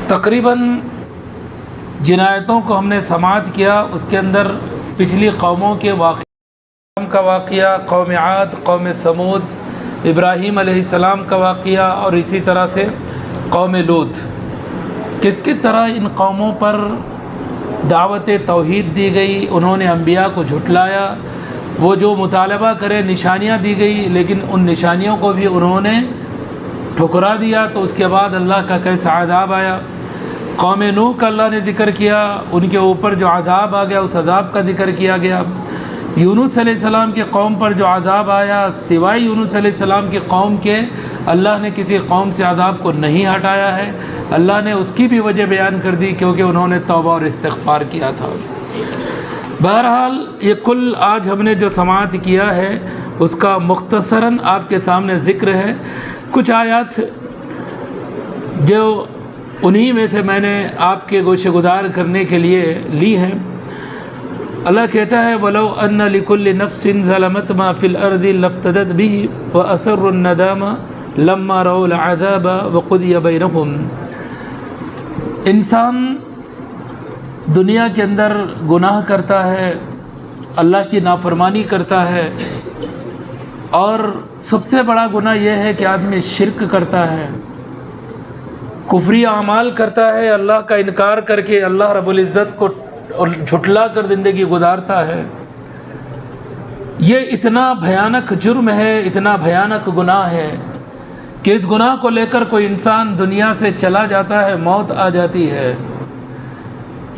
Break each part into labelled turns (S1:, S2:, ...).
S1: تقریباً جن آیتوں کو ہم نے سماعت کیا اس کے اندر پچھلی قوموں کے واقعہ قوم عاد، قوم سمود، ابراہیم علیہ السلام کا واقعہ، اور اسی طرح سے قوم لوط، کس طرح ان قوموں پر دعوت توحید دی گئی، انہوں نے انبیاء کو جھٹلایا، وہ جو مطالبہ کرے نشانیاں دی گئی لیکن ان نشانیوں کو بھی انہوں نے ٹھکرا دیا، تو اس کے بعد اللہ کا کیسا عذاب آیا۔ قوم نوح کا اللہ نے ذکر کیا، ان کے اوپر جو عذاب آ گیا اس عذاب کا ذکر کیا گیا۔ یونس علیہ السلام کی قوم پر جو عذاب آیا، سوائے یونس علیہ السلام کی قوم کے اللہ نے کسی قوم سے عذاب کو نہیں ہٹایا ہے۔ اللہ نے اس کی بھی وجہ بیان کر دی کیونکہ انہوں نے توبہ اور استغفار کیا تھا۔ بہرحال یہ کل آج ہم نے جو سماعت کیا ہے اس کا مختصراً آپ کے سامنے ذکر ہے۔ کچھ آیات جو انہی میں سے میں نے آپ کے گوشہ گزار کرنے کے لیے لی ہیں۔ اللہ کہتا ہے وَلَوْ أَنَّ لِكُلِّ نَفْسٍ ظَلَمَتْ مَا فِي الْأَرْضِ لَافْتَدَتْ بِهِ وَأَسَرُّوا النَّدَامَ لَمَّا رَأَوُا الْعَذَابَ وَقُضِيَ بَيْنَهُمْ۔ انسان دنیا کے اندر گناہ کرتا ہے، اللہ کی نافرمانی کرتا ہے، اور سب سے بڑا گناہ یہ ہے کہ آدمی شرک کرتا ہے، کفری اعمال کرتا ہے، اللہ کا انکار کر کے اللہ رب العزت کو اور جھٹلا کر زندگی گزارتا ہے۔ یہ اتنا بھیانک جرم ہے، اتنا بھیانک گناہ ہے کہ اس گناہ کو لے کر کوئی انسان دنیا سے چلا جاتا ہے، موت آ جاتی ہے۔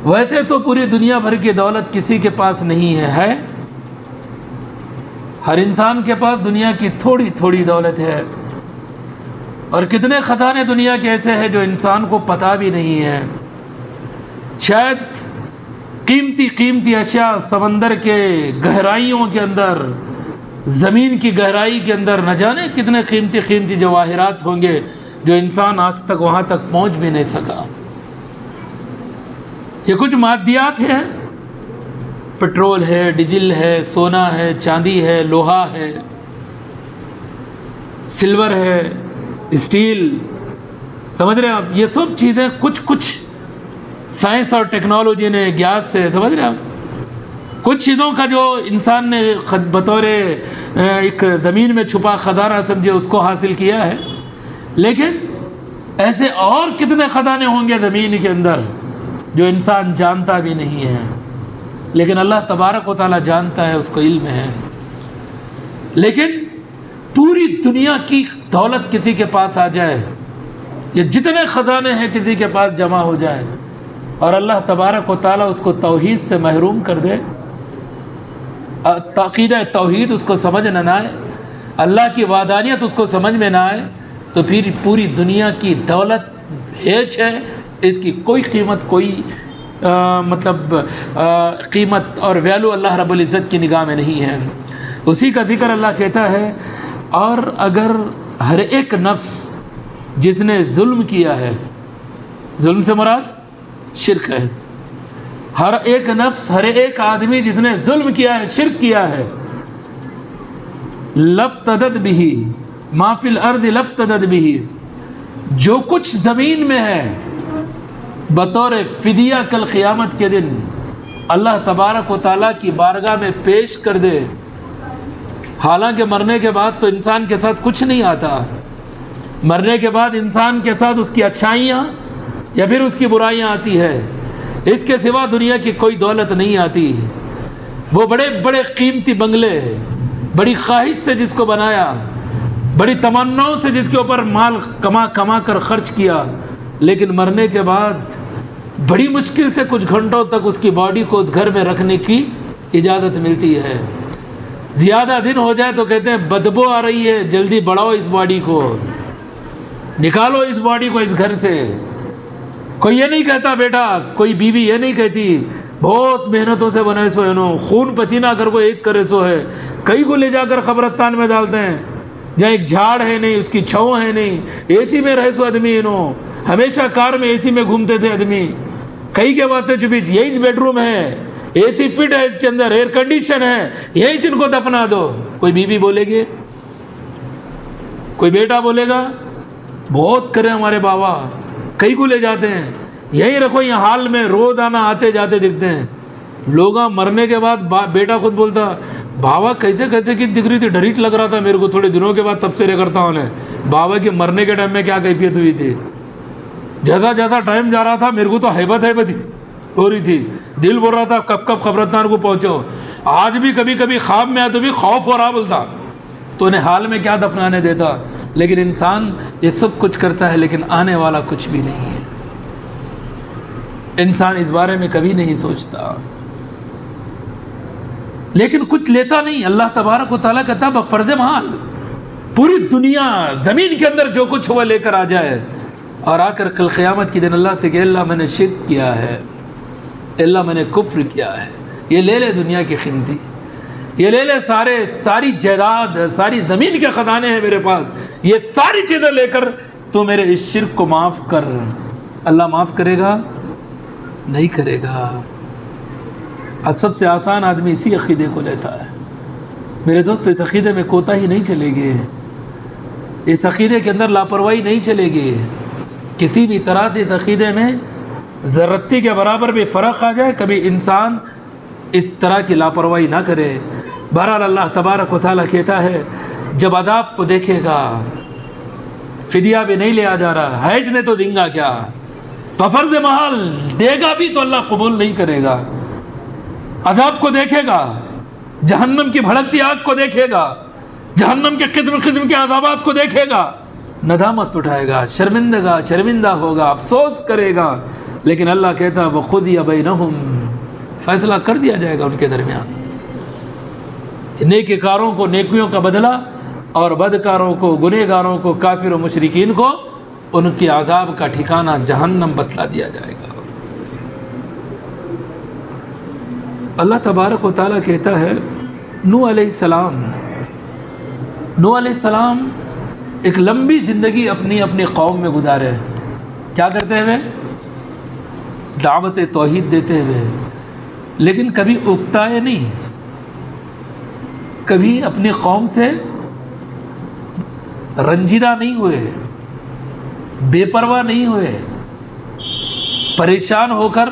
S1: ویسے تو پوری دنیا بھر کی دولت کسی کے پاس نہیں ہے، ہر انسان کے پاس دنیا کی تھوڑی تھوڑی دولت ہے، اور کتنے خزانے دنیا کے ایسے ہیں جو انسان کو پتہ بھی نہیں ہے۔ شاید قیمتی قیمتی اشیاء سمندر کے گہرائیوں کے اندر، زمین کی گہرائی کے اندر نہ جانے کتنے قیمتی قیمتی جواہرات ہوں گے جو انسان آج تک وہاں تک پہنچ بھی نہیں سکا۔ یہ کچھ مادیات ہیں، پٹرول ہے، ڈیزل ہے، سونا ہے، چاندی ہے، لوہا ہے، سلور ہے، اسٹیل، سمجھ رہے ہیں آپ؟ یہ سب چیزیں کچھ سائنس اور ٹیکنالوجی نے گیس سے، سمجھ رہے ہیں آپ؟ کچھ چیزوں کا جو انسان نے بطور ایک زمین میں چھپا خزانہ سمجھے اس کو حاصل کیا ہے، لیکن ایسے اور کتنے خزانے ہوں گے زمین کے اندر جو انسان جانتا بھی نہیں ہے، لیکن اللہ تبارک و تعالیٰ جانتا ہے، اس کو علم ہے۔ لیکن پوری دنیا کی دولت کسی کے پاس آ جائے، یہ جتنے خزانے ہیں کسی کے پاس جمع ہو جائے، اور اللہ تبارک و تعالیٰ اس کو توحید سے محروم کر دے، عقیدہ توحید اس کو سمجھ نہ آئے، اللہ کی وحدانیت اس کو سمجھ میں نہ آئے، تو پھر پوری دنیا کی دولت ہیچ ہے، اس کی کوئی قیمت، کوئی قیمت اور ویلو اللہ رب العزت کی نگاہ میں نہیں ہے۔ اسی کا ذکر اللہ کہتا ہے اور اگر ہر ایک نفس جس نے ظلم کیا ہے، ظلم سے مراد شرک ہے، ہر ایک نفس، ہر ایک آدمی جس نے ظلم کیا ہے، شرک کیا ہے، لفتدت بھی ما فی الارض لفتدت بھی، جو کچھ زمین میں ہے بطور فدیہ کل قیامت کے دن اللہ تبارک و تعالیٰ کی بارگاہ میں پیش کر دے۔ حالانکہ مرنے کے بعد تو انسان کے ساتھ کچھ نہیں آتا، مرنے کے بعد انسان کے ساتھ اس کی اچھائیاں یا پھر اس کی برائیاں آتی ہے، اس کے سوا دنیا کی کوئی دولت نہیں آتی۔ وہ بڑے بڑے قیمتی بنگلے، بڑی خواہش سے جس کو بنایا، بڑی تمناؤں سے جس کے اوپر مال کما کر خرچ کیا، لیکن مرنے کے بعد بڑی مشکل سے کچھ گھنٹوں تک اس کی باڈی کو اس گھر میں رکھنے کی اجازت ملتی ہے۔ زیادہ دن ہو جائے تو کہتے ہیں بدبو آ رہی ہے، جلدی بڑھاؤ اس باڈی کو، نکالو اس باڈی کو اس گھر سے۔ کوئی یہ نہیں کہتا بیٹا، کوئی بیوی یہ نہیں کہتی بہت محنتوں سے بنے سو ہے، خون پسینہ کر کو ایک کرے سو ہے، کئی کو لے جا کر قبرستان میں ڈالتے ہیں جہاں ایک جھاڑ ہے نہیں، اس کی چھاؤں ہے نہیں، اے سی میں رہے سو آدمی، ہمیشہ کار میں اے سی میں گھومتے تھے آدمی، کئی کے واسطے چپی یہی بیڈ روم ہے، اے سی فٹ ہے، اس کے اندر ایئر کنڈیشن ہے، یہی جن کو دفنا دو۔ کوئی بیوی بولے گی، کوئی بیٹا بولے گا بہت کرے ہمارے بابا، کئی کو لے جاتے ہیں، یہیں رکھو، یہ حال میں روزانہ آتے جاتے دکھتے ہیں۔ لوگ مرنے کے بعد بیٹا خود بولتا بابا کہتے کہتے کہ دکھ رہی تھی، ڈریٹ لگ رہا تھا میرے کو، تھوڑے دنوں کے بعد تبصرے کرتا ہوں نے بابا کے مرنے کے ٹائم میں کیا کیفیت ہوئی تھی، جیسا جیسا ٹائم جا رہا تھا میرے کو تو ہیبت ہو رہی تھی، دل بول رہا تھا کب کب قبرستان کو پہنچو۔ آج بھی کبھی کبھی خواب میں آئے تو بھی خوف ہو رہا بولتا تو انہیں حال میں کیا دفنانے دیتا۔ لیکن انسان یہ سب کچھ کرتا ہے لیکن آنے والا کچھ بھی نہیں ہے، انسان اس بارے میں کبھی نہیں سوچتا، لیکن کچھ لیتا نہیں۔ اللہ تبارک و تعالیٰ کہتا ہے فرض محال پوری دنیا زمین کے اندر جو کچھ ہوا لے کر آ جائے، اور آ کر کل قیامت کے دن اللہ سے کہ اللہ میں نے شرک کیا ہے، اللہ میں نے کفر کیا ہے، یہ لے لے دنیا کی قیمتی، یہ لے لے ساری جائیداد، ساری زمین کے خزانے ہیں میرے پاس، یہ ساری چیزیں لے کر تو میرے اس شرک کو معاف کر۔ اللہ معاف کرے گا؟ نہیں کرے گا۔ آج سب سے آسان آدمی اسی عقیدے کو لیتا ہے۔ میرے دوست اس عقیدے میں کوتاہی نہیں چلے گی، اس عقیدے کے اندر لاپرواہی نہیں چلے گی، کسی بھی طرح سے اس عقیدے میں ذرتی کے برابر بھی فرق آ جائے کبھی انسان اس طرح کی لاپرواہی نہ کرے۔ بہرحال اللہ تبارک و تعالیٰ کہتا ہے جب عذاب کو دیکھے گا، فدیہ بھی نہیں لیا جا رہا، حج نے تو دیں گا کیا، بفرض محال دے گا بھی تو اللہ قبول نہیں کرے گا۔ عذاب کو دیکھے گا، جہنم کی بھڑکتی آگ کو دیکھے گا، جہنم کے قسم قسم کے عذابات کو دیکھے گا، ندامت اٹھائے گا، شرمندہ ہوگا، افسوس کرے گا، لیکن اللہ کہتا ہے وَقُضِیَ بَیْنَهُمْ، فیصلہ کر دیا جائے گا ان کے درمیان، نیک کاروں کو نیکیوں کا بدلہ اور بدکاروں کو، گنہگاروں کو، کافر و مشرکین کو ان کے عذاب کا ٹھکانہ جہنم بتلا دیا جائے گا۔ اللہ تبارک و تعالیٰ کہتا ہے نوح علیہ السلام ایک لمبی زندگی اپنی قوم میں گزارے، کیا کرتے ہوئے؟ دعوت توحید دیتے ہوئے، لیکن کبھی اکتائے نہیں، کبھی اپنی قوم سے رنجیدہ نہیں ہوئے، بے پرواہ نہیں ہوئے، پریشان ہو کر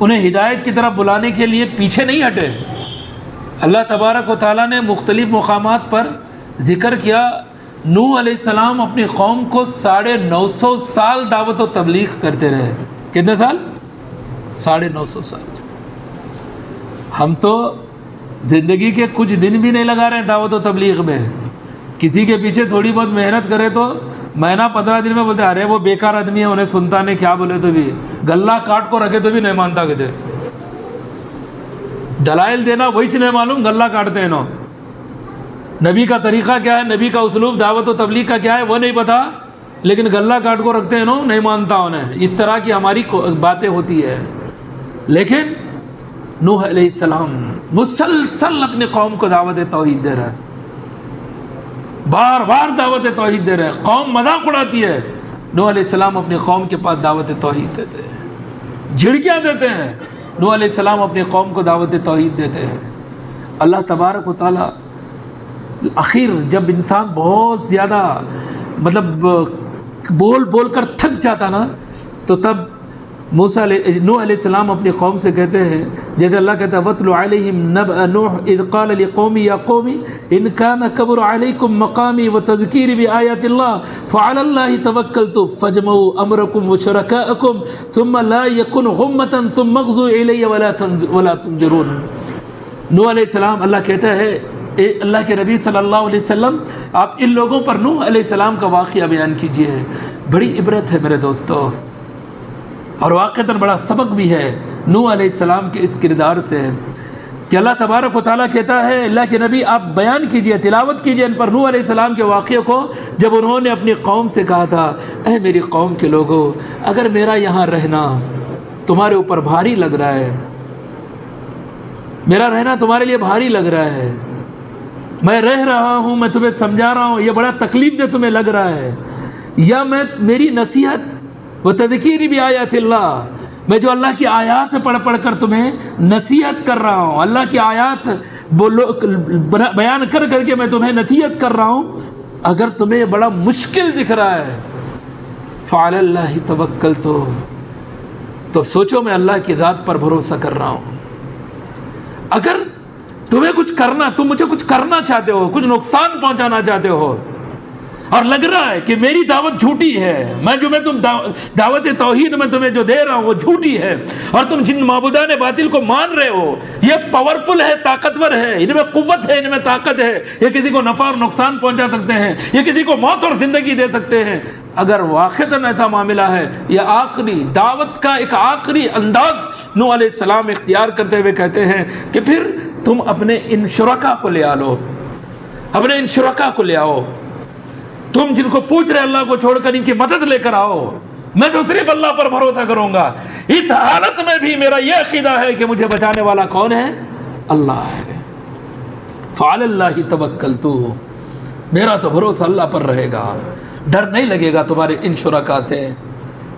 S1: انہیں ہدایت کی طرف بلانے کے لیے پیچھے نہیں ہٹے۔ اللہ تبارک و تعالیٰ نے مختلف مقامات پر ذکر کیا نوح علیہ السلام اپنی قوم کو 950 سال دعوت و تبلیغ کرتے رہے۔ کتنے سال؟ 950 سال۔ ہم تو زندگی کے کچھ دن بھی نہیں لگا رہے ہیں دعوت و تبلیغ میں، کسی کے پیچھے تھوڑی بہت محنت کرے تو مہینہ 15 دن میں بولتے ارے وہ بیکار آدمی ہے، انہیں سنتا نہیں، کیا بولے تو بھی گلہ کاٹ کو رکھے تو بھی نہیں مانتا، کہتے دلائل دینا وہی نہیں معلوم، گلہ کاٹتے ہیں نا۔ نبی کا طریقہ کیا ہے، نبی کا اسلوب دعوت و تبلیغ کا کیا ہے وہ نہیں پتا، لیکن گلہ کاٹ کو رکھتے ہیں نا، نہیں مانتا انہیں۔ اس طرح کی ہماری باتیں ہوتی ہے، لیکن نوح علیہ السلام مسلسل اپنی قوم کو دعوت توحید دے رہا ہے، بار بار دعوت توحید دے رہے ہیں، قوم مذاق اڑاتی ہے، نوح علیہ السلام اپنی قوم کے پاس دعوت توحید دیتے ہیں، جھڑکیاں دیتے ہیں، نوح علیہ السلام اپنی قوم کو دعوت توحید دیتے ہیں۔ اللہ تبارک و تعالیٰ اخیر جب انسان بہت زیادہ بول کر تھک جاتا نا، تو تب نوح علیہ السلام اپنی قوم سے کہتے ہیں، جیسے اللہ کہتا ہے وَاتْلُ عَلَيْهِمْ نَبْأَ نُوحٍ إِذْ قَالَ لِقَوْمِهِ يَا قَوْمِ إِنْ كَانَ كَبُرَ عَلَيْكُمْ مَقَامِي وَتَذْكِيرِي بِآيَاتِ اللَّهِ فَعَلَى اللَّهِ تَوَكَّلْتُ فَاجْمَعُوا أَمْرَكُمْ وَشُرَكَاءَكُمْ ثُمَّ لَا يَكُنْ غُمَّةً ثُمَّ اغْدُوا إِلَيَّ وَلَا تُنذِرُونِ۔ نوح علیہ السلام اللہ کہتا ہے اے اللہ کے نبی صلی اللہ علیہ وسلم آپ ان لوگوں پر نوح علیہ السلام کا واقعہ بیان کیجئے، بڑی عبرت ہے میرے دوستو، اور واقعتاً بڑا سبق بھی ہے نوح علیہ السلام کے اس کردار سے، کہ اللہ تبارک و تعالیٰ کہتا ہے اللہ کے نبی آپ بیان کیجئے، تلاوت کیجئے ان پر نوح علیہ السلام کے واقعے کو، جب انہوں نے اپنی قوم سے کہا تھا اے میری قوم کے لوگوں، اگر میرا یہاں رہنا تمہارے اوپر بھاری لگ رہا ہے، میرا رہنا تمہارے لیے بھاری لگ رہا ہے، میں رہ رہا ہوں، میں تمہیں سمجھا رہا ہوں، یہ بڑا تکلیف دہ تمہیں لگ رہا ہے، یا میں میری نصیحت وَتَذْكِيرِ بِآيَاتِ اللَّهِ، میں جو اللہ کی آیات پڑھ کر تمہیں نصیحت کر رہا ہوں، اللہ کی آیات بیان کر کے میں تمہیں نصیحت کر رہا ہوں، اگر تمہیں بڑا مشکل دکھ رہا ہے فعلی اللہ توکلت، تو سوچو میں اللہ کی ذات پر بھروسہ کر رہا ہوں۔ اگر تمہیں کچھ کرنا، تم مجھے کچھ کرنا چاہتے ہو، کچھ نقصان پہنچانا چاہتے ہو، اور لگ رہا ہے کہ میری دعوت جھوٹی ہے، تم دعوت توحید میں تمہیں جو دے رہا ہوں وہ جھوٹی ہے، اور تم جن معبودان باطل کو مان رہے ہو یہ پاورفل ہے، طاقتور ہے، ان میں قوت ہے، ان میں طاقت ہے، یہ کسی کو نفع اور نقصان پہنچا سکتے ہیں، یہ کسی کو موت اور زندگی دے سکتے ہیں، اگر واقعتاً ایسا معاملہ ہے، یہ آخری دعوت کا ایک آخری انداز نوح علیہ السلام اختیار کرتے ہوئے کہتے ہیں کہ پھر تم اپنے ان شرکا کو لے آؤ، اپنے ان شرکا کو لے آؤ، تم جن کو پوچھ رہے اللہ کو چھوڑ کر ان کی مدد لے کر آؤ، میں تو صرف اللہ پر بھروسہ کروں گا۔ اس حالت میں بھی میرا یہ عقیدہ ہے کہ مجھے بچانے والا کون ہے؟ اللہ ہے۔ فعلی اللہ توکلت، میرا تو بھروسہ اللہ پر رہے گا، ڈر نہیں لگے گا تمہارے ان شرکا سے،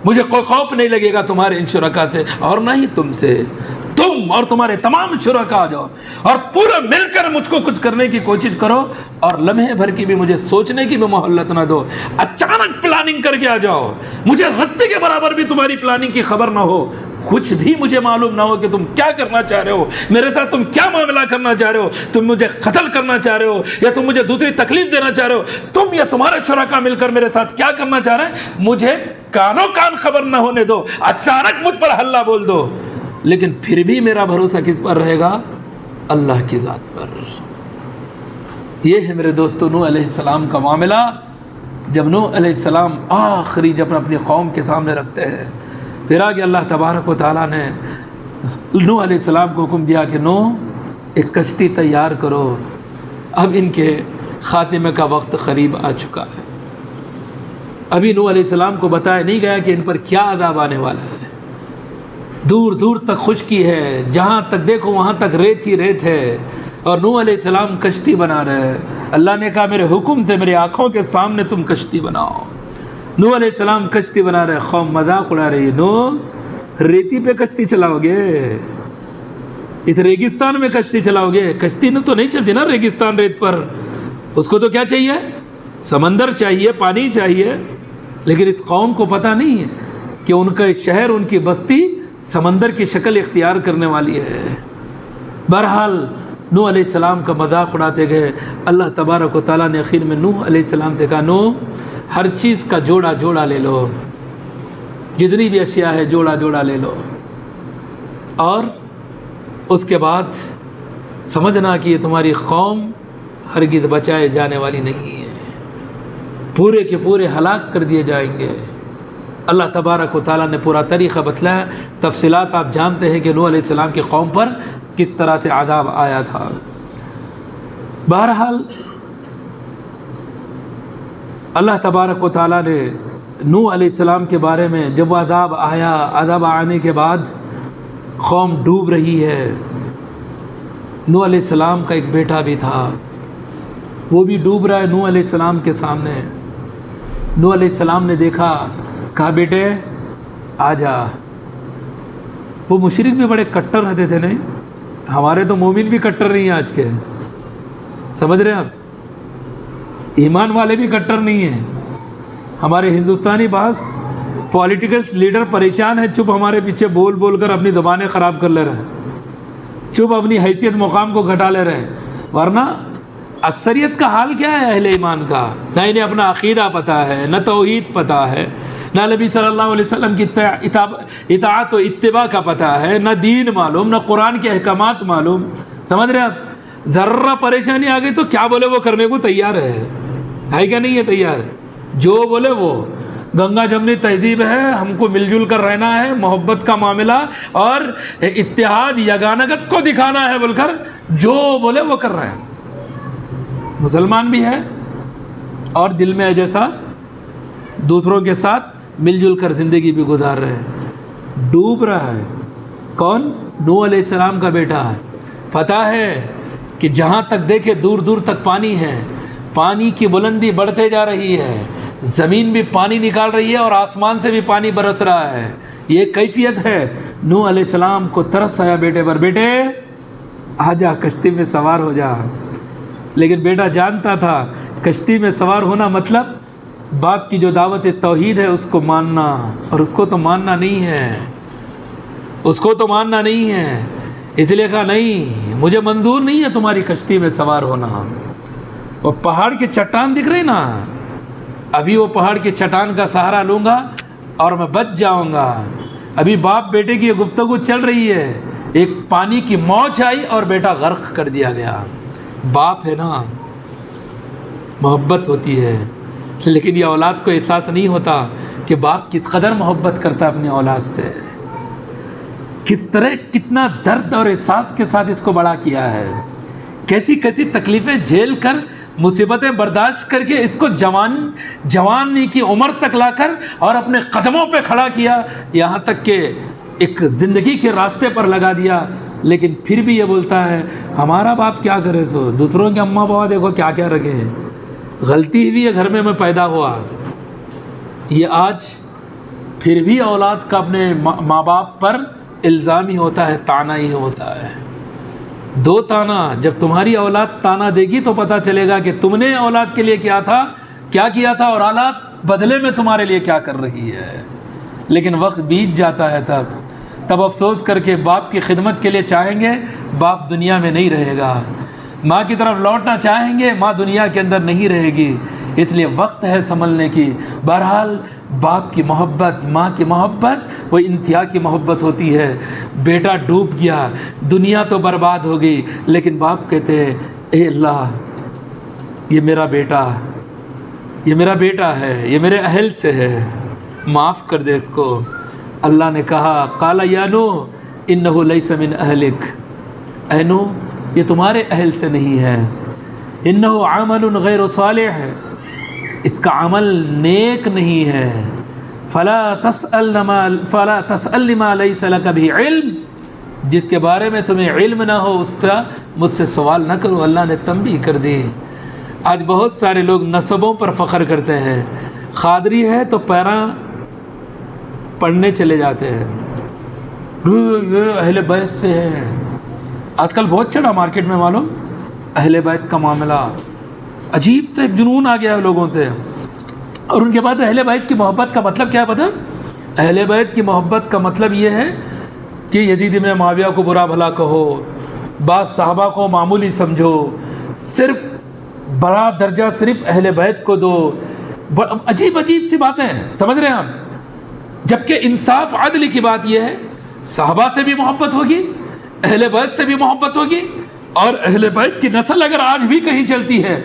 S1: مجھے کوئی خوف نہیں لگے گا تمہارے ان شرکا سے، اور نہ ہی تم سے، تم اور تمہارے تمام شرکا آ جاؤ اور پورا مل کر مجھ کو کچھ کرنے کی کوشش کرو، اور لمحے بھر کی بھی مجھے سوچنے کی بھی مہلت نہ دو، اچانک پلاننگ کر کے آ جاؤ، مجھے رتے کے برابر بھی تمہاری پلاننگ کی خبر نہ ہو، کچھ بھی مجھے معلوم نہ ہو کہ تم کیا کرنا چاہ رہے ہو، میرے ساتھ تم کیا معاملہ کرنا چاہ رہے ہو، تم مجھے قتل کرنا چاہ رہے ہو یا تم مجھے دوسری تکلیف دینا چاہ رہے ہو، تم یا تمہارے شرکا مل کر میرے ساتھ کیا کرنا چاہ رہے ہیں، مجھے کانوں کان خبر نہ ہونے دو، اچانک مجھ پر حلہ بول دو، لیکن پھر بھی میرا بھروسہ کس پر رہے گا؟ اللہ کی ذات پر۔ یہ ہے میرے دوستو نوح علیہ السلام کا معاملہ۔ جب نوح علیہ السلام آخری جب اپنی قوم کے سامنے رکھتے ہیں، پھر آگے اللہ تبارک و تعالیٰ نے نوح علیہ السلام کو حکم دیا کہ نوح ایک کشتی تیار کرو، اب ان کے خاتمے کا وقت قریب آ چکا ہے۔ ابھی نوح علیہ السلام کو بتایا نہیں گیا کہ ان پر کیا عذاب آنے والا ہے، دور دور تک خشکی ہے، جہاں تک دیکھو وہاں تک ریت ہی ریت ہے، اور نوح علیہ السلام کشتی بنا رہے ہیں۔ اللہ نے کہا میرے حکم سے میری آنکھوں کے سامنے تم کشتی بناؤ۔ نوح علیہ السلام کشتی بنا رہے، قوم مذاق اڑا رہی ہے، نوح ریتی پہ کشتی چلاؤ گے، اس ریگستان میں کشتی چلاؤ گے؟ کشتی نے تو نہیں چلتی نا ریگستان ریت پر، اس کو تو کیا چاہیے؟ سمندر چاہیے، پانی چاہیے، لیکن اس قوم کو پتہ نہیں ہے کہ ان کا شہر، ان کی بستی سمندر کی شکل اختیار کرنے والی ہے۔ بہرحال نوح علیہ السلام کا مذاق اڑاتے گئے۔ اللہ تبارک و تعالیٰ نے آخر میں نوح علیہ السلام سے کہا نوح ہر چیز کا جوڑا جوڑا لے لو، جتنی بھی اشیاء ہے جوڑا جوڑا لے لو، اور اس کے بعد سمجھنا کہ یہ تمہاری قوم ہرگز بچائے جانے والی نہیں ہے، پورے کے پورے ہلاک کر دیے جائیں گے۔ اللہ تبارک و تعالیٰ نے پورا طریقہ بتلایا، تفصیلات آپ جانتے ہیں کہ نوح علیہ السلام کی قوم پر کس طرح سے عذاب آیا تھا۔ بہرحال اللہ تبارک و تعالیٰ نے نوح علیہ السلام کے بارے میں جب وہ عذاب آیا، عذاب آنے کے بعد قوم ڈوب رہی ہے، نوح علیہ السلام کا ایک بیٹا بھی تھا، وہ بھی ڈوب رہا ہے نوح علیہ السلام کے سامنے۔ نوح علیہ السلام نے دیکھا، کہا بیٹے آ جا۔ وہ مشرک بھی بڑے کٹر رہتے تھے، نہیں؟ ہمارے تو مومن بھی کٹر نہیں ہیں آج کے، سمجھ رہے ہیں آپ؟ ایمان والے بھی کٹر نہیں ہیں۔ ہمارے ہندوستانی بعض پولیٹیکل لیڈر پریشان ہیں، چپ ہمارے پیچھے بول بول کر اپنی زبانیں خراب کر لے رہے ہیں، چپ اپنی حیثیت مقام کو گھٹا لے رہے ہیں، ورنہ اکثریت کا حال کیا ہے اہل ایمان کا؟ نہ انہیں اپنا عقیدہ پتہ ہے، نہ توحید پتہ ہے، نہ نبی صلی اللہ علیہ وسلم کی اطاعت و اتباع کا پتہ ہے، نہ دین معلوم، نہ قرآن کے احکامات معلوم، سمجھ رہے ہیں آپ؟ ذرہ پریشانی آ گئی تو کیا بولے وہ کرنے کو تیار ہے کیا نہیں ہے تیار؟ جو بولے وہ، گنگا جمنی تہذیب ہے، ہم کو مل جل کر رہنا ہے، محبت کا معاملہ اور اتحاد یگانگت کو دکھانا ہے بول کر جو بولے وہ کر رہے ہیں۔ مسلمان بھی ہے اور دل میں ہے جیسا دوسروں کے ساتھ مل جل کر زندگی بھی گزار رہے ہیں۔ ڈوب رہا ہے کون؟ نوح علیہ السلام کا بیٹا ہے۔ پتہ ہے کہ جہاں تک دیکھے دور دور تک پانی ہے، پانی کی بلندی بڑھتے جا رہی ہے، زمین بھی پانی نکال رہی ہے اور آسمان سے بھی پانی برس رہا ہے، یہ کیفیت ہے۔ نوح علیہ السلام کو ترس آیا بیٹے پر، بیٹے آ جا کشتی میں سوار ہو جا۔ لیکن بیٹا جانتا تھا کشتی میں سوار ہونا مطلب باپ کی جو دعوت توحید ہے اس کو ماننا، اور اس کو تو ماننا نہیں ہے، اس کو تو ماننا نہیں ہے، اس لیے کہا نہیں مجھے منظور نہیں ہے تمہاری کشتی میں سوار ہونا۔ وہ پہاڑ کے چٹان دکھ رہے نا، ابھی وہ پہاڑ کے چٹان کا سہارا لوں گا اور میں بچ جاؤں گا۔ ابھی باپ بیٹے کی یہ گفتگو چل رہی ہے، ایک پانی کی موج آئی اور بیٹا غرق کر دیا گیا۔ باپ ہے نا، محبت ہوتی ہے، لیکن یہ اولاد کو احساس نہیں ہوتا کہ باپ کس قدر محبت کرتا ہے اپنی اولاد سے، کس طرح کتنا درد اور احساس کے ساتھ اس کو بڑا کیا ہے، کیسی کیسی تکلیفیں جھیل کر، مصیبتیں برداشت کر کے اس کو جوانی کی عمر تک لا کر اور اپنے قدموں پہ کھڑا کیا، یہاں تک کہ ایک زندگی کے راستے پر لگا دیا۔ لیکن پھر بھی یہ بولتا ہے ہمارا باپ کیا کرے سو، دوسروں کے اماں بابا دیکھو کیا کیا رکھے ہیں، غلطی ہوئی ہے گھر میں پیدا ہوا۔ یہ آج پھر بھی اولاد کا اپنے ماں باپ پر الزام ہی ہوتا ہے، تانا ہی ہوتا ہے۔ دو تانا، جب تمہاری اولاد تانا دے گی تو پتہ چلے گا کہ تم نے اولاد کے لیے کیا کیا تھا اور اولاد بدلے میں تمہارے لیے کیا کر رہی ہے۔ لیکن وقت بیت جاتا ہے، تب افسوس کر کے باپ کی خدمت کے لیے چاہیں گے، باپ دنیا میں نہیں رہے گا، ماں کی طرف لوٹنا چاہیں گے، ماں دنیا کے اندر نہیں رہے گی، اس لیے وقت ہے سنبھلنے کی۔ بہرحال باپ کی محبت، ماں کی محبت وہ انتہا کی محبت ہوتی ہے۔ بیٹا ڈوب گیا، دنیا تو برباد ہو گئی، لیکن باپ کہتے ہیں اے اللہ یہ میرا بیٹا ہے، یہ میرے اہل سے ہے، معاف کر دے اس کو۔ اللہ نے کہا قال یا نوح انہ لیس من اہلک، اے نوح یہ تمہارے اہل سے نہیں ہے، انہ عمل غیر صالح، اس کا عمل نیک نہیں ہے، فلا تسأل ما لیس لک بہ علم، جس کے بارے میں تمہیں علم نہ ہو اس کا مجھ سے سوال نہ کرو۔ اللہ نے تنبیہ کر دی۔ آج بہت سارے لوگ نسبوں پر فخر کرتے ہیں، قادری ہے تو پیراں پڑھنے چلے جاتے ہیں، یہ اہل بیت سے ہے۔ آج کل بہت چلا مارکیٹ میں معلوم اہل بیت کا معاملہ، عجیب سے ایک جنون آ گیا ہے لوگوں سے۔ اور ان کے بعد اہل بیت کی محبت کا مطلب کیا پتہ؟ اہل بیت کی محبت کا مطلب یہ ہے کہ یزید ابن معاویہ کو برا بھلا کہو، بعض صحابہ کو معمولی سمجھو، صرف بڑا درجہ صرف اہل بیت کو دو، عجیب عجیب سی باتیں ہیں، سمجھ رہے ہیں آپ؟ جبکہ انصاف عدل کی بات یہ ہے صحابہ سے بھی محبت ہوگی، اہل بیت سے بھی محبت ہوگی، اور اہل بیت کی نسل اگر آج بھی کہیں چلتی ہے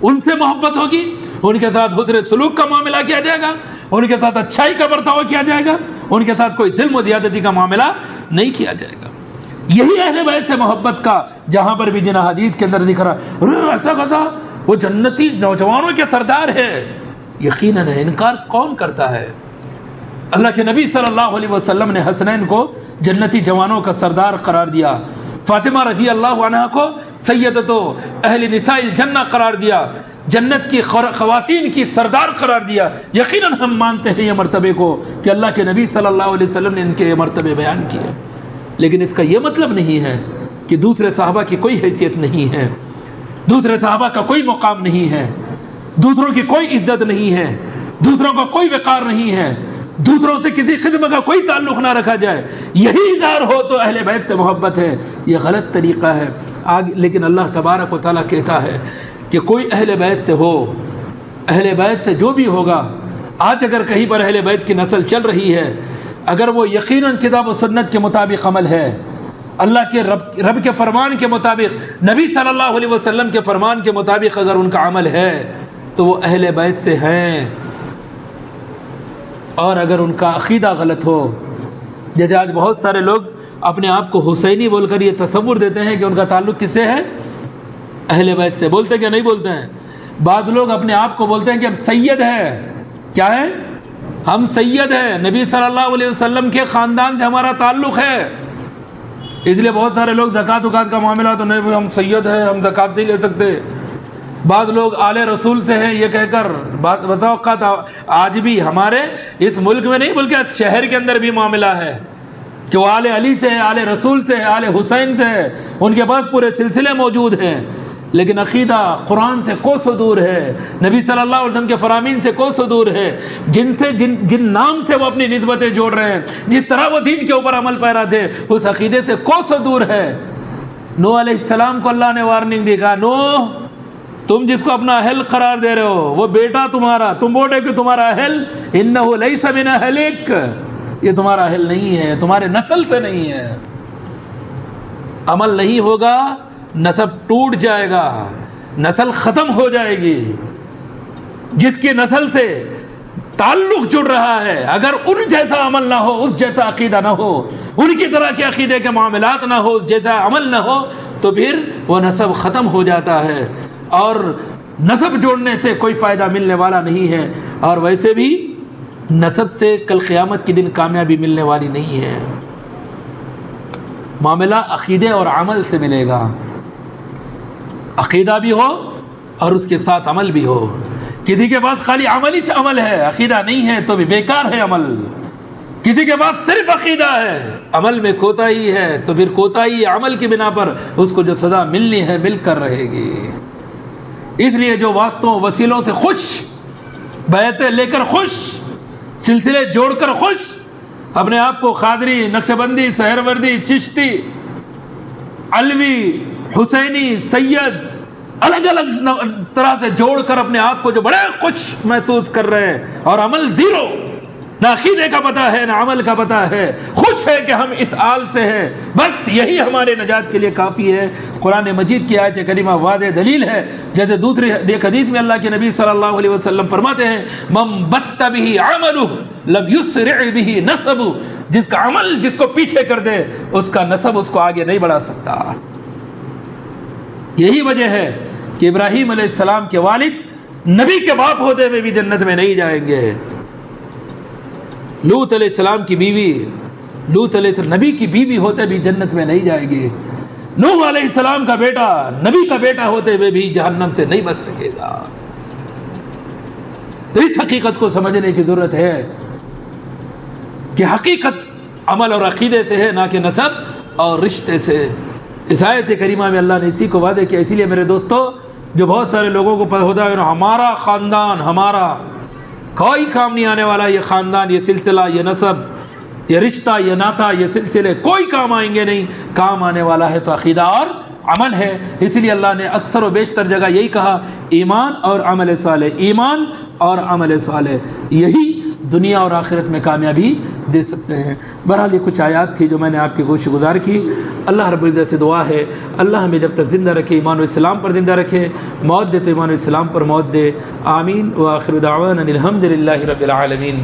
S1: ان سے محبت ہوگی، ان کے ساتھ حسن سلوک کا معاملہ کیا جائے گا، ان کے ساتھ اچھائی کا برتاؤ کیا جائے گا، ان کے ساتھ کوئی ظلم و زیادتی کا معاملہ نہیں کیا جائے گا۔ یہی اہل بیت سے محبت کا جہاں پر بھی جن حدیث کے اندر دکھ رہا ارے ایسا کیسا وہ جنتی نوجوانوں کے سردار ہے، یقیناً انکار کون کرتا ہے؟ اللہ کے نبی صلی اللہ علیہ وسلم نے حسنین کو جنتی جوانوں کا سردار قرار دیا، فاطمہ رضی اللہ عنہا کو سیدتو اہل نساء الجنہ قرار دیا، جنت کی خواتین کی سردار قرار دیا۔ یقیناً ہم مانتے ہیں یہ مرتبے کو کہ اللہ کے نبی صلی اللہ علیہ وسلم نے ان کے یہ مرتبے بیان کیے، لیکن اس کا یہ مطلب نہیں ہے کہ دوسرے صحابہ کی کوئی حیثیت نہیں ہے، دوسرے صحابہ کا کوئی مقام نہیں ہے، دوسروں کی کوئی عزت نہیں ہے، دوسروں کا کوئی وقار نہیں ہے، دوسروں سے کسی خدمت کا کوئی تعلق نہ رکھا جائے، یہی اظہار ہو تو اہل بیت سے محبت ہے۔ یہ غلط طریقہ ہے لیکن اللہ تبارک و تعالیٰ کہتا ہے کہ کوئی اہل بیت سے ہو، اہل بیت سے جو بھی ہوگا، آج اگر کہیں پر اہل بیت کی نسل چل رہی ہے، اگر وہ یقیناً کتاب و سنت کے مطابق عمل ہے، اللہ کے رب کے فرمان کے مطابق، نبی صلی اللہ علیہ وسلم کے فرمان کے مطابق اگر ان کا عمل ہے تو وہ اہل بیت سے ہیں۔ اور اگر ان کا عقیدہ غلط ہو، جیسے آج بہت سارے لوگ اپنے آپ کو حسینی بول کر یہ تصور دیتے ہیں کہ ان کا تعلق کس سے ہے؟ اہل بیت سے۔ بولتے کیا نہیں بولتے ہیں؟ بعض لوگ اپنے آپ کو بولتے ہیں کہ ہم سید ہیں، کیا ہے؟ ہم سید ہیں، نبی صلی اللہ علیہ وسلم کے خاندان سے ہمارا تعلق ہے، اس لیے بہت سارے لوگ زکوٰۃ وکات کا معاملہ تو نہیں، ہم سید ہیں، ہم زکوٰۃ نہیں لے سکتے۔ بعض لوگ آل رسول سے ہیں یہ کہہ کر، بعض اوقات آج بھی ہمارے اس ملک میں نہیں بلکہ شہر کے اندر بھی معاملہ ہے کہ وہ آل علی سے ہے، آل رسول سے ہے، آل حسین سے ہے، ان کے پاس پورے سلسلے موجود ہیں، لیکن عقیدہ قرآن سے کوسوں دور ہے، نبی صلی اللہ علیہ وسلم کے فرامین سے کوسوں دور ہے، جن نام سے وہ اپنی نسبتیں جوڑ رہے ہیں، جس طرح وہ دین کے اوپر عمل پیرا تھے، اس عقیدے سے کوسوں دور ہے۔ نوح علیہ السلام کو اللہ نے وارننگ دی، کہا نوح تم جس کو اپنا اہل قرار دے رہے ہو وہ بیٹا تمہارا، تم بولے کہ تمہارا اہل، انہ لیس من اہلک، یہ تمہارا اہل نہیں ہے، تمہارے نسل سے نہیں ہے۔ عمل نہیں ہوگا نسب ٹوٹ جائے گا، نسل ختم ہو جائے گی۔ جس کی نسل سے تعلق جڑ رہا ہے، اگر ان جیسا عمل نہ ہو، اس جیسا عقیدہ نہ ہو، ان کی طرح کے عقیدے کے معاملات نہ ہو، جیسا عمل نہ ہو، تو پھر وہ نسب ختم ہو جاتا ہے، اور نسب جوڑنے سے کوئی فائدہ ملنے والا نہیں ہے، اور ویسے بھی نسب سے کل قیامت کے دن کامیابی ملنے والی نہیں ہے۔ معاملہ عقیدے اور عمل سے ملے گا، عقیدہ بھی ہو اور اس کے ساتھ عمل بھی ہو۔ کسی کے پاس خالی عمل ہی عمل ہے، عقیدہ نہیں ہے تو بھی بیکار ہے عمل۔ کسی کے پاس صرف عقیدہ ہے، عمل میں کوتاہی ہے، تو پھر کوتاہی عمل کی بنا پر اس کو جو سزا ملنی ہے مل کر رہے گی۔ اس لیے جو واسطوں وسیلوں سے خوش، بیعتیں لے کر خوش، سلسلے جوڑ کر خوش، اپنے آپ کو قادری، نقشبندی، سہروردی، چشتی، علوی، حسینی، سید، الگ الگ طرح سے جوڑ کر اپنے آپ کو جو بڑے خوش محسوس کر رہے ہیں، اور عمل زیرو، نہ عقیدے کا پتہ ہے نہ عمل کا پتہ ہے، خوش ہے کہ ہم اس آل سے ہیں، بس یہی ہمارے نجات کے لیے کافی ہے۔ قرآن مجید کی آیت کریمہ واضح دلیل ہے، جیسے دوسری ایک حدیث میں اللہ کے نبی صلی اللہ علیہ وسلم فرماتے ہیں، من بط بہ عملہ لم یسرع بہ نسبہ، جس کا عمل جس کو پیچھے کر دے اس کا نسب اس کو آگے نہیں بڑھا سکتا۔ یہی وجہ ہے کہ ابراہیم علیہ السلام کے والد نبی کے باپ ہوتے ہوئے بھی جنت میں نہیں جائیں گے۔ لوط علیہ السلام کی بیوی، لوط علیہ السلام نبی کی بیوی ہوتے بھی جنت میں نہیں جائے گی۔ نوح علیہ السلام کا بیٹا نبی کا بیٹا ہوتے ہوئے بھی جہنم سے نہیں بچ سکے گا۔ تو اس حقیقت کو سمجھنے کی ضرورت ہے کہ حقیقت عمل اور عقیدے سے ہے، نہ کہ نسب اور رشتے سے۔ اس آیت کریمہ میں اللہ نے اسی کو وعدے کیا۔ اسی لیے میرے دوستو، جو بہت سارے لوگوں کو پتہ ہوتا ہے ہمارا خاندان، ہمارا کوئی کام نہیں آنے والا، یہ خاندان، یہ سلسلہ، یہ نسب، یہ رشتہ، یہ ناتا، یہ سلسلے کوئی کام آئیں گے نہیں، کام آنے والا ہے تو عقیدہ اور عمل ہے۔ اس لیے اللہ نے اکثر و بیشتر جگہ یہی کہا، ایمان اور عمل صالح، ایمان اور عمل صالح، یہی دنیا اور آخرت میں کامیابی دے سکتے ہیں۔ بہرحال یہ کچھ آیات تھی جو میں نے آپ کی گوش گزار کی۔ اللہ رب العزت سے دعا ہے اللہ ہمیں جب تک زندہ رکھے ایمان و اسلام پر زندہ رکھے، موت دے تو ایمان و اسلام پر موت دے۔ آمین۔ وآخر دعوانا الحمد للہ رب العالمین۔